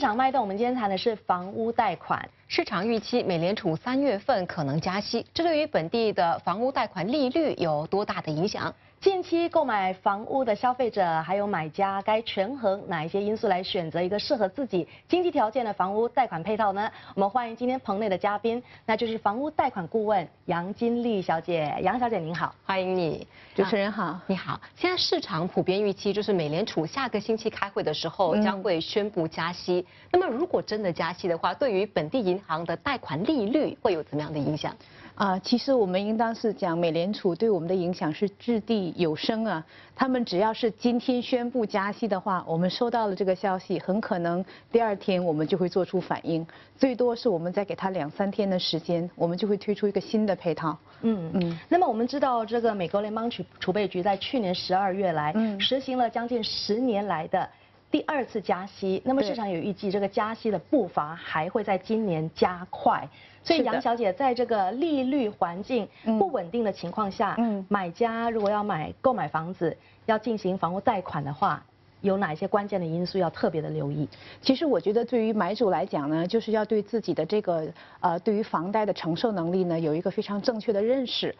场脉动，我们今天谈的是房屋贷款。市场预期美联储3月份可能加息，这对于本地的房屋贷款利率有多大的影响？近期购买房屋的消费者还有买家该权衡哪一些因素来选择一个适合自己经济条件的房屋贷款配套呢？我们欢迎今天棚内的嘉宾，那就是房屋贷款顾问杨金丽小姐。杨小姐您好，欢迎你，主持人好，你好。现在市场普遍预期就是美联储下个星期开会的时候将会宣布加息。那么如果真的加息的话，对于本地银行的贷款利率会有怎么样的影响？其实我们应当是讲美联储对我们的影响是掷地有声啊。他们只要是今天宣布加息的话，我们收到了这个消息，很可能第二天我们就会做出反应，最多是我们再给他2、3天的时间，我们就会推出一个新的配套。那么我们知道这个美国联邦储备局在去年12月来实行了将近10年来的第2次加息，那么市场有预计这个加息的步伐还会在今年加快。所以杨小姐在这个利率环境不稳定的情况下，买家如果要购买房子，要进行房屋贷款的话，有哪些关键的因素要特别的留意？其实我觉得对于买主来讲呢，就是要对自己的这个对于房贷的承受能力呢有一个非常正确的认识。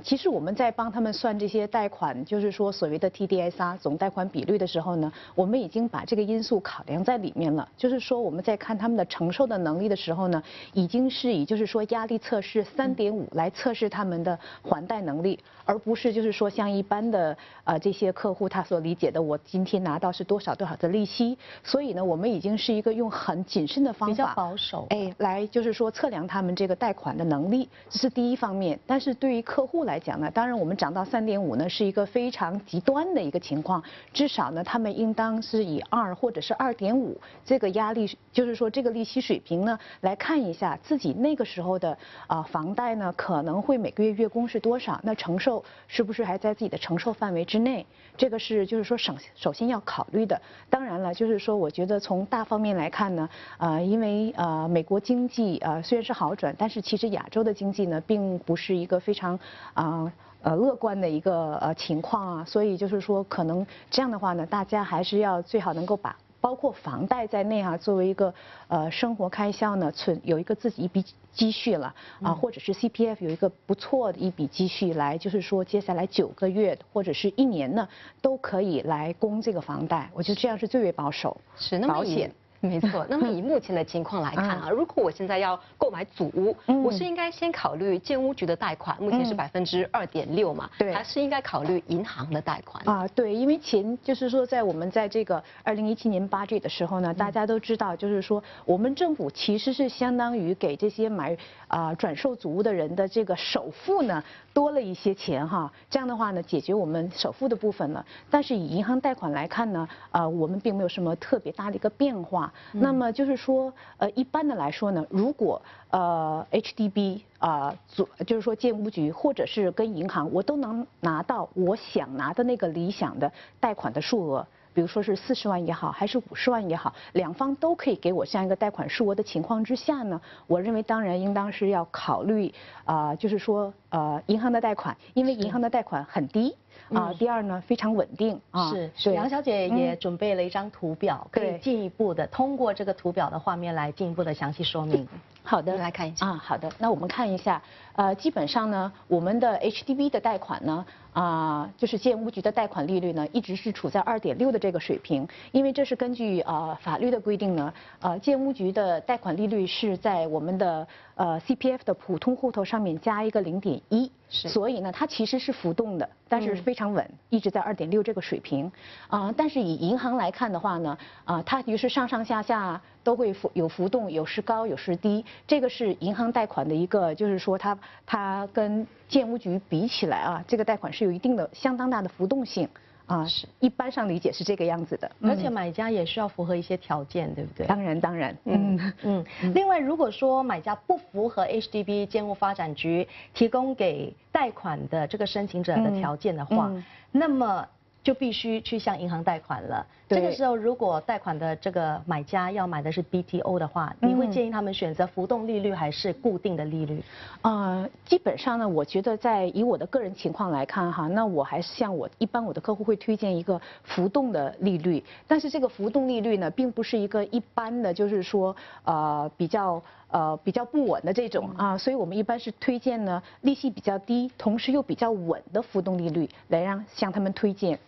其实我们在帮他们算这些贷款，就是说所谓的 TDSR 总贷款比率的时候呢，我们已经把这个因素考量在里面了。就是说我们在看他们的承受的能力的时候呢，已经是以就是说压力测试3.5来测试他们的还贷能力，而不是就是说像一般的这些客户他所理解的我今天拿到是多少的利息，所以呢，我们已经是一个用很谨慎的方法，比较保守，来就是说测量他们这个贷款的能力，这是第一方面。但是对于客户来讲呢，当然我们涨到3.5呢是一个非常极端的一个情况，至少呢他们应当是以2或者是2.5这个压力，就是说这个利息水平呢来看一下自己那个时候的房贷呢可能会每个月月供是多少，那承受是不是还在自己的承受范围之内，这个是就是说首先要考虑的。当然了，就是说我觉得从大方面来看呢，因为美国经济虽然是好转，但是其实亚洲的经济呢并不是一个非常乐观的一个情况啊，所以就是说可能这样的话呢，大家还是要最好能够把包括房贷在内作为一个生活开销呢有一个自己一笔积蓄了或者是 CPF 有一个不错的一笔积蓄来，就是说接下来9个月或者是1年呢都可以来供这个房贷，我觉得这样是最为保守，是那么保险。没错，那么以目前的情况来看如果我现在要购买祖屋，我是应该先考虑建屋局的贷款，目前是2.6%嘛，对，还是应该考虑银行的贷款？对，因为就是说我们在这个2017年budget的时候呢，大家都知道，就是说我们政府其实是相当于给这些转售祖屋的人的这个首付呢多了一些钱哈，这样的话呢解决我们首付的部分了。但是以银行贷款来看呢，我们并没有什么特别大的一个变化。那么就是说，一般的来说呢，如果HDB 就是说建屋局或者是跟银行，我都能拿到我想拿的那个理想的贷款的数额，比如说是40万也好，还是50万也好，两方都可以给我这样一个贷款数额的情况之下呢，我认为当然应当是要考虑就是说银行的贷款，因为银行的贷款很低。第二呢，非常稳定是。杨小姐也准备了一张图表，可以进一步的通过这个图表的画面来进一步的详细说明。好的，来看一下好的，那我们看一下，基本上呢，我们的 HDB 的贷款呢，就是建屋局的贷款利率呢，一直是处在2.6的这个水平，因为这是根据法律的规定呢，建屋局的贷款利率是在我们的CPF 的普通户头上面加一个0.1，所以呢，它其实是浮动的，但是非常稳，一直在2.6这个水平。但是以银行来看的话呢，它于是上上下下都会有浮动，有时高有时低，这个是银行贷款的一个，就是说它跟建屋局比起来这个贷款是有一定的相当大的浮动性。是一般上理解是这个样子的，而且买家也需要符合一些条件，对不对？当然，另外，如果说买家不符合 HDB 建屋发展局提供给贷款的这个申请者的条件的话，那么就必须去向银行贷款了。对这个时候，如果贷款的这个买家要买的是 BTO 的话，你会建议他们选择浮动利率还是固定的利率？基本上呢，我觉得以我的个人情况来看哈，那我还是像一般我的客户会推荐一个浮动的利率，但是这个浮动利率呢，并不是一个一般的，就是说比较不稳的这种啊，所以我们一般是推荐呢利息比较低，同时又比较稳的浮动利率来向他们推荐。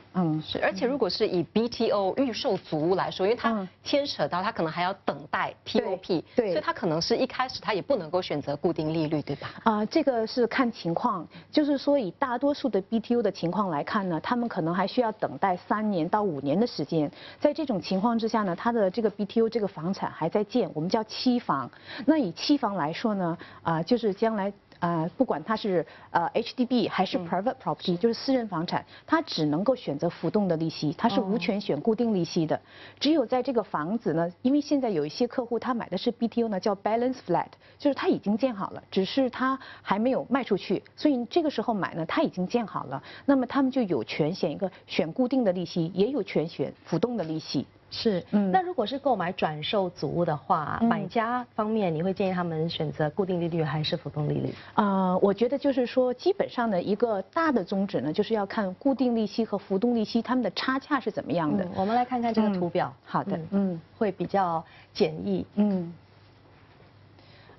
是，而且如果是以 BTO 预售组屋来说，因为它牵扯到它可能还要等待 TOP， 对，所以它可能是一开始它也不能够选择固定利率，对吧？这个是看情况，就是说以大多数的 BTO 的情况来看呢，他们可能还需要等待3年到5年的时间。在这种情况之下呢，它的这个 BTO 这个房产还在建，我们叫期房。那以期房来说呢，就是将来。不管它是HDB 还是 private property，就是私人房产，它只能够选择浮动的利息，它是无权选固定利息的。只有在这个房子呢，因为现在有一些客户他买的是 BTO 呢，叫 balance flat， 就是他已经建好了，只是他还没有卖出去，所以这个时候买呢，他已经建好了，那么他们就有权选固定的利息，也有权选浮动的利息。是，那如果是购买转售组屋的话，买家方面你会建议他们选择固定利率还是浮动利率？我觉得就是说，基本上的一个大的宗旨呢，就是要看固定利息和浮动利息它们的差价是怎么样的。我们来看看这个图表。好的，会比较简易。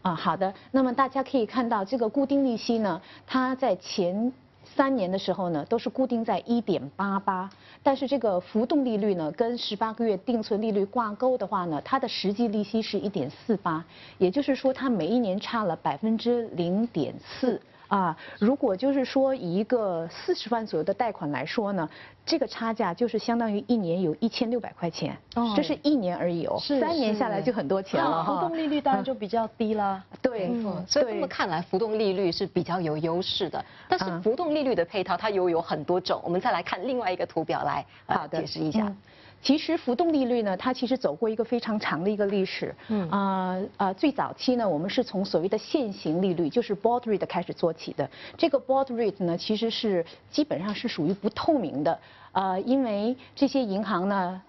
好的。那么大家可以看到，这个固定利息呢，它在前3年的时候呢，都是固定在1.88，但是这个浮动利率呢，跟18个月定存利率挂钩的话呢，它的实际利息是1.48，也就是说它每一年差了0.4%。如果就是说以一个40万左右的贷款来说呢，这个差价就是相当于1年有1600块钱，这是1年而已哦，3年下来就很多钱了哈。浮动利率当然就比较低啦。对，所以这么看来，浮动利率是比较有优势的。但是浮动利率的配套它又有很多种，我们再来看另外一个图表来解释一下。其实浮动利率呢，它其实走过一个非常长的一个历史。最早期呢，我们是从所谓的现行利率，就是 board rate 开始做起的。这个 board rate 呢，其实是基本上是属于不透明的。因为这些银行呢，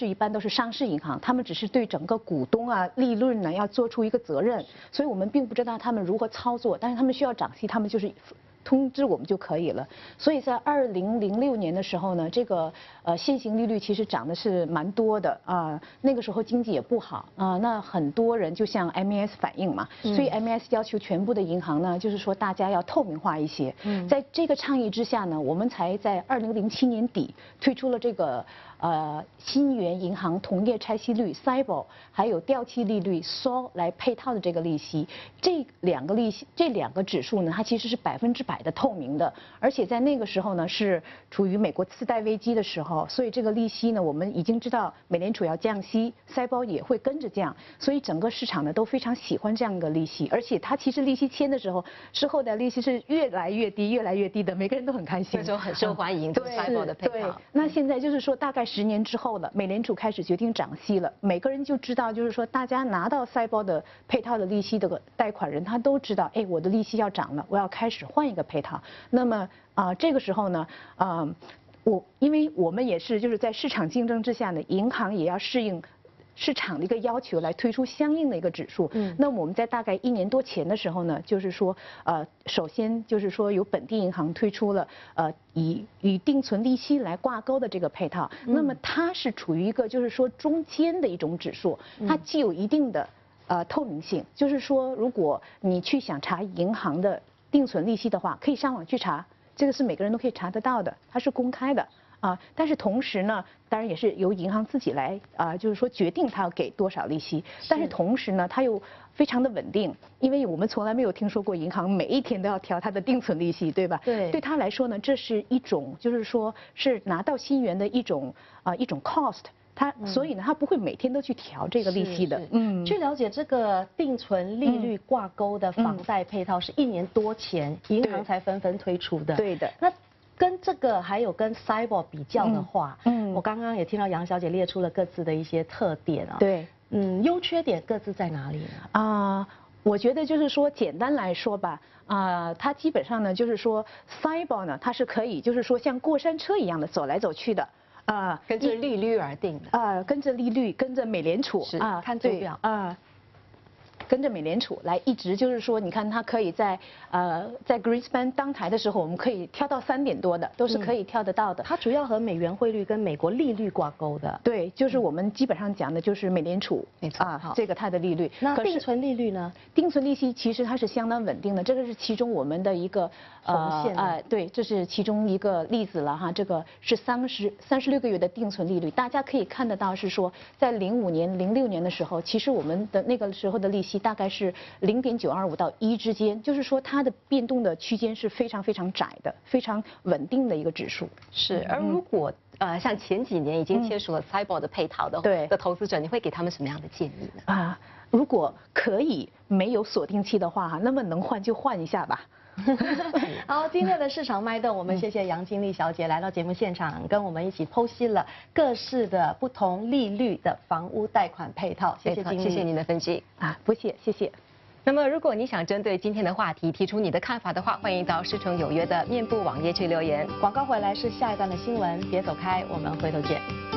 一般都是上市银行，他们只是对整个股东利润呢要做出一个责任，所以我们并不知道他们如何操作，但是他们需要涨息，他们就是通知我们就可以了。所以在2006年的时候呢，这个现行利率其实涨的是蛮多的那个时候经济也不好那很多人就向 MAS 反映嘛，所以 MAS 要求全部的银行呢，就是说大家要透明化一些。在这个倡议之下呢，我们才在2007年底推出了这个新元银行同业拆息率 SIBOR 还有掉期利率 SOR 来配套的这个利息，这两个指数呢，它其实是100%的透明的，而且在那个时候呢是处于美国次贷危机的时候，所以这个利息呢，我们已经知道美联储要降息 ，SIBOR 也会跟着降，所以整个市场呢都非常喜欢这样一个利息，而且它其实利息签的时候，之后的利息是越来越低，越来越低的，每个人都很开心，那时候很受欢迎，对 SIBOR 的配套。那现在就是说大概10年之后了，美联储开始决定涨息了，每个人就知道，就是说大家拿到 SIBOR 的配套的利息的贷款人，他都知道，我的利息要涨了，我要开始换一个配套。那么这个时候呢，因为我们也是就是在市场竞争之下呢，银行也要适应市场的一个要求来推出相应的一个指数。那么我们在大概1年多前的时候呢，就是说首先就是说有本地银行推出了以与定存利息来挂钩的这个配套。那么它是处于一个就是说中间的一种指数，它既有一定的透明性，就是说如果你去想查银行的定存利息的话，可以上网去查，这个是每个人都可以查得到的，它是公开的。但是同时呢，当然也是由银行自己来就是说决定它要给多少利息。但是同时呢，它又非常的稳定，因为我们从来没有听说过银行每一天都要调它的定存利息，对吧？对。对他来说呢，这是一种就是说是拿到新元的一种cost。所以呢，他不会每天都去调这个利息的。据了解，这个定存利率挂钩的房贷配套是1年多前银行才纷纷推出的。对的。那跟这个还有跟 SIBOR 比较的话，我刚刚也听到杨小姐列出了各自的一些特点啊。对。优缺点各自在哪里呢？我觉得就是说，简单来说吧，它基本上呢，就是说 SIBOR 呢，它是可以就是说像过山车一样的走来走去的，跟着利率而定的，跟着利率，跟着美联储看图表跟着美联储来一直就是说，你看它可以在Greenspan 当台的时候，我们可以跳到3点多的，都是可以跳得到的。它主要和美元汇率跟美国利率挂钩的。对，就是我们基本上讲的就是美联储，没错这个它的利率。那定存利率呢？定存利息其实它是相当稳定的，这个是其中我们的一个红线对，这是其中一个例子了哈。这个是36个月的定存利率，大家可以看得到是说，在05年、06年的时候，其实我们的那个时候的利息大概是0.925到1之间，就是说它的变动的区间是非常非常窄的，非常稳定的一个指数。是，而如果像前几年已经签署了 SIBOR 的配套的投资者，你会给他们什么样的建议呢？如果可以没有锁定期的话，那么能换就换一下吧。好，今天的市场脉动，我们谢谢杨金丽小姐来到节目现场，跟我们一起剖析了各式的不同利率的房屋贷款配套。谢谢金丽，谢谢您的分析不谢谢。那么，如果你想针对今天的话题提出你的看法的话，欢迎到世诚有约的面部网页去留言。广告回来是下一段的新闻，别走开，我们回头见。